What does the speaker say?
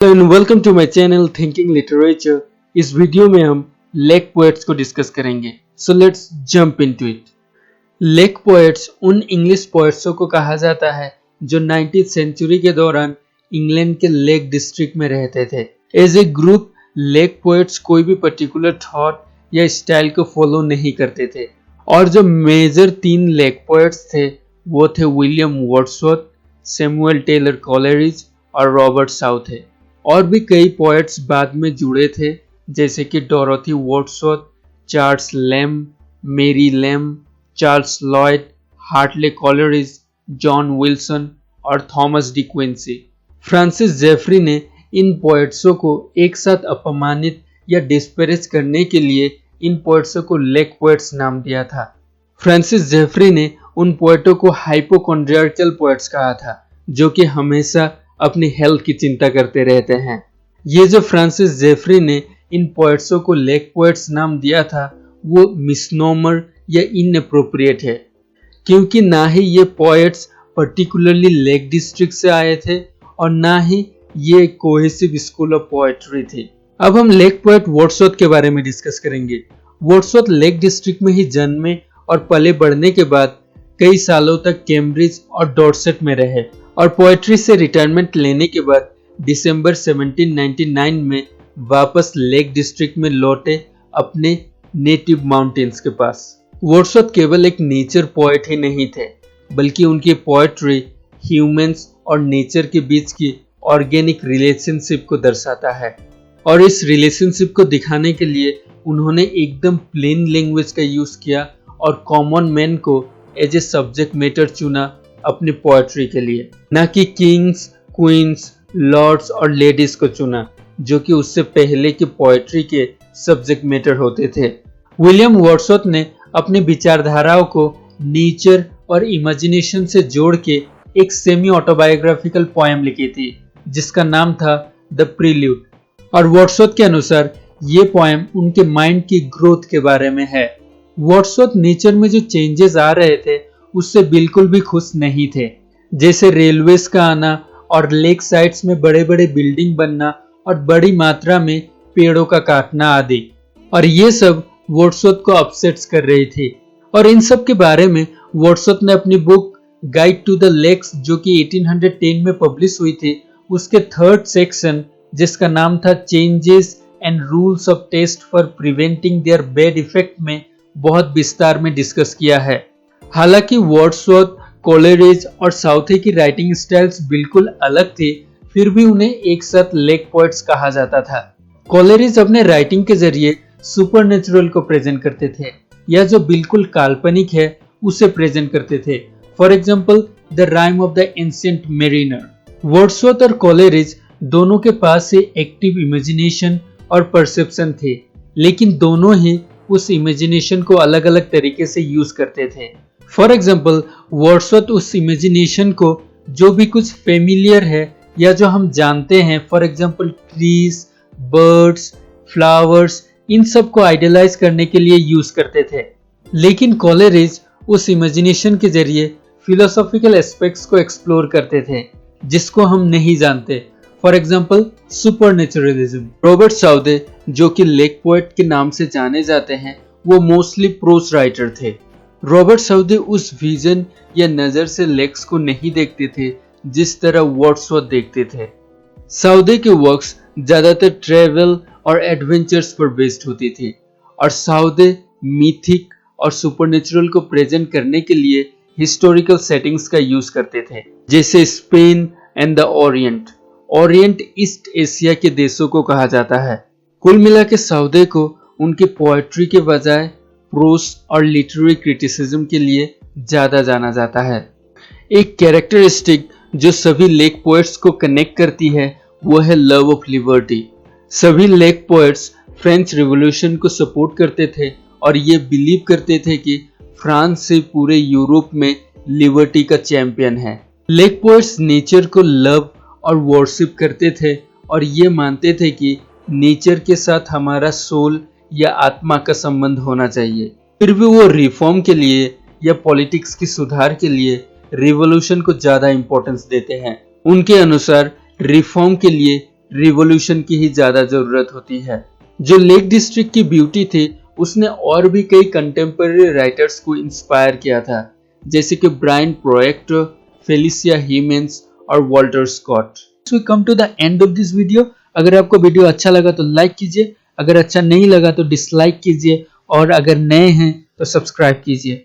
Hello and welcome to my channel thinking literature. इस video में हम लेक पोएट्स को डिस्कस करेंगे। So let's jump into it. Lake poets उन English पोएट्सों को कहा जाता है जो 19th सेंचुरी के दौरान इंग्लैंड के लेक डिस्ट्रिक्ट में रहते थे। As a group lake poets कोई भी पर्टिकुलर थॉट या स्टाइल को फॉलो नहीं करते थे और जो मेजर 3 लेक पोएट्स थे वो थे William Wordsworth, Samuel Taylor Coleridge और रॉबर्ट साउथे। और भी कई पोएट्स बाद में जुड़े थे जैसे कि Dorothy Wordsworth, Charles Lamb, Mary Lamb, Charles Lloyd, Hartley Coleridge, John Wilson और Thomas De Quincey. Francis Jeffrey ने इन पोएट्सों को एक साथ अपमानित या डिस्पैरेज करने के लिए इन पोएट्सों को लेक पोएट्स नाम दिया था। फ्रांसिस जेफरी ने उन पोएटों को हाइपोकॉन्ड्रियकल पोएट्स कहा था जो कि हमेशा अपनी हेल्थ की चिंता करते रहते हैं। ये जो फ्रांसिस जेफरी ने इन पोएट्सों को लेक पोएट्स नाम दिया था वो मिसनोमर या इनअप्रोप्रिएट है, क्योंकि ना ही ये पोएट्स पर्टिकुलरली लेक डिस्ट्रिक्ट से आए थे और ना ही ये कोहेसिव स्कूल ऑफ पोएट्री थी। अब हम लेक पोएट वर्ड्सवर्थ के बारे में डिस्कस करेंगे। वर्ड्सवर्थ लेक डिस्ट्रिक्ट में ही जन्मे और पले बढ़ने के बाद कई सालों तक कैम्ब्रिज और डॉर्सेट में रहे और पोएट्री से रिटायरमेंट लेने के बाद दिसंबर 1799 में वापस लेक डिस्ट्रिक्ट में लौटे अपने नेटिव माउंटेन्स के पास। वर्ड्सवर्थ केवल एक नेचर पोएट ही नहीं थे बल्कि उनकी पोएट्री ह्यूमंस और नेचर के बीच की ऑर्गेनिक रिलेशनशिप को दर्शाता है और इस रिलेशनशिप को दिखाने के लिए उन्होंने एकदम प्लेन लैंग्वेज का यूज किया और कॉमन मैन को एज ए सब्जेक्ट मैटर चुना अपनी पोएट्री के लिए, ना कि किंग्स, क्वींस, लॉर्ड्स और लेडीज को चुना जो कि उससे पहले की पोएट्री के सब्जेक्ट मैटर होते थे। विलियम वर्ड्सवर्थ ने अपनी विचारधाराओं को नेचर और इमेजिनेशन से जोड़ के एक सेमी ऑटोबायोग्राफिकल पोएम लिखी थी जिसका नाम था द प्रील्यूड और वर्ड्सवर्थ के अनुसार ये पोएम उनके माइंड की ग्रोथ के बारे में है। वर्ड्सवर्थ नेचर में जो चेंजेस आ रहे थे उससे बिल्कुल भी खुश नहीं थे, जैसे रेलवेज का आना और लेक साइड्स में बड़े बड़े बिल्डिंग बनना और बड़ी मात्रा में पेड़ों का काटना आदि, और ये सब वर्ड्सवर्थ को अपसेट्स कर रही थी। और इन सब के बारे में वर्ड्सवर्थ ने अपनी book guide to the lakes जो कि 1810 में पब्लिश हुई थी उसके 3rd सेक्शन जिसका नाम था changes and rules of taste for preventing their bad effect में बहुत विस्तार में डिस्कस किया है। हालांकि वर्ड्सवर्थ, कॉलेरिज और साउथे की राइटिंग स्टाइल्स बिल्कुल अलग थी, फिर भी उन्हें एक साथ लेक पोएट्स कहा जाता था। कॉलेरिज अपने राइटिंग के जरिए सुपरनेचुरल को प्रेजेंट करते थे या जो बिल्कुल काल्पनिक है उसे प्रेजेंट करते थे। For example the rhyme of the ancient mariner. Wordsworth और कॉलेरिज दोनों के पास ही एक्टिव इमेजिनेशन और परसेप्शन थे, लेकिन दोनों ही उस इमेजिनेशन को अलग अलग तरीके से यूज करते थे। फॉर एग्जाम्पल वर्ड्सवर्थ उस इमेजिनेशन को जो भी कुछ फेमिलियर है या जो हम जानते हैं, for example trees, birds, flowers, इन सब को आइडियलाइज करने के लिए यूज करते थे। लेकिन कॉलेरिज उस इमेजिनेशन के जरिए फिलोसॉफिकल एस्पेक्ट्स को एक्सप्लोर करते थे जिसको हम नहीं जानते, फॉर एग्जाम्पल सुपरनेचुरलिज्म। रॉबर्ट साउथे जो कि लेक पोएट के नाम से जाने जाते हैं वो मोस्टली प्रोज राइटर थे। रॉबर्ट साउथे उस विजन या नजर से लेक्स को नहीं देखते थे जिस तरह वर्ड्सवर्थ देखते थे। साउथे के वर्क्स ज्यादातर ट्रेवल और एडवेंचर्स पर बेस्ड होती थी और साउथे मिथिक और सुपरनेचुरल को प्रेजेंट करने के लिए हिस्टोरिकल सेटिंग्स का यूज करते थे, जैसे Spain and the Orient. Orient east Asia के देशों को कहा जाता है। कुल मिला के साउथे को उनकी पोएट्री के बजाय प्रोस और लिटरेरी क्रिटिसिज्म के लिए ज्यादा जाना जाता है। एक कैरेक्टरिस्टिक जो सभी लेक पोएट्स को कनेक्ट करती है वो है लव ऑफ लिबर्टी। सभी लेक पोएट्स फ्रेंच रिवॉल्यूशन को सपोर्ट करते थे और ये बिलीव करते थे कि फ्रांस से पूरे यूरोप में लिबर्टी का चैंपियन है। लेक पोएट्स नेचर को लव और वर्शिप करते थे और ये मानते थे कि नेचर के साथ हमारा सोल या आत्मा का संबंध होना चाहिए। फिर भी वो रिफॉर्म के लिए या पॉलिटिक्स की सुधार के लिए रिवॉल्यूशन को ज्यादा इंपॉर्टेंस देते हैं। उनके अनुसार रिफॉर्म के लिए रिवॉल्यूशन की ही ज्यादा जरूरत होती है। जो लेक डिस्ट्रिक्ट की ब्यूटी थी उसने और भी कई कंटेम्पररी राइटर्स को इंस्पायर किया था, जैसे कि ब्रायन प्रोएक्टर, फेलिसिया हीमेंस और Walter Scott. We come to the end of this video. अगर आपको वीडियो अच्छा लगा तो लाइक कीजिए, अगर अच्छा नहीं लगा तो डिसलाइक कीजिए और अगर नए हैं तो सब्सक्राइब कीजिए।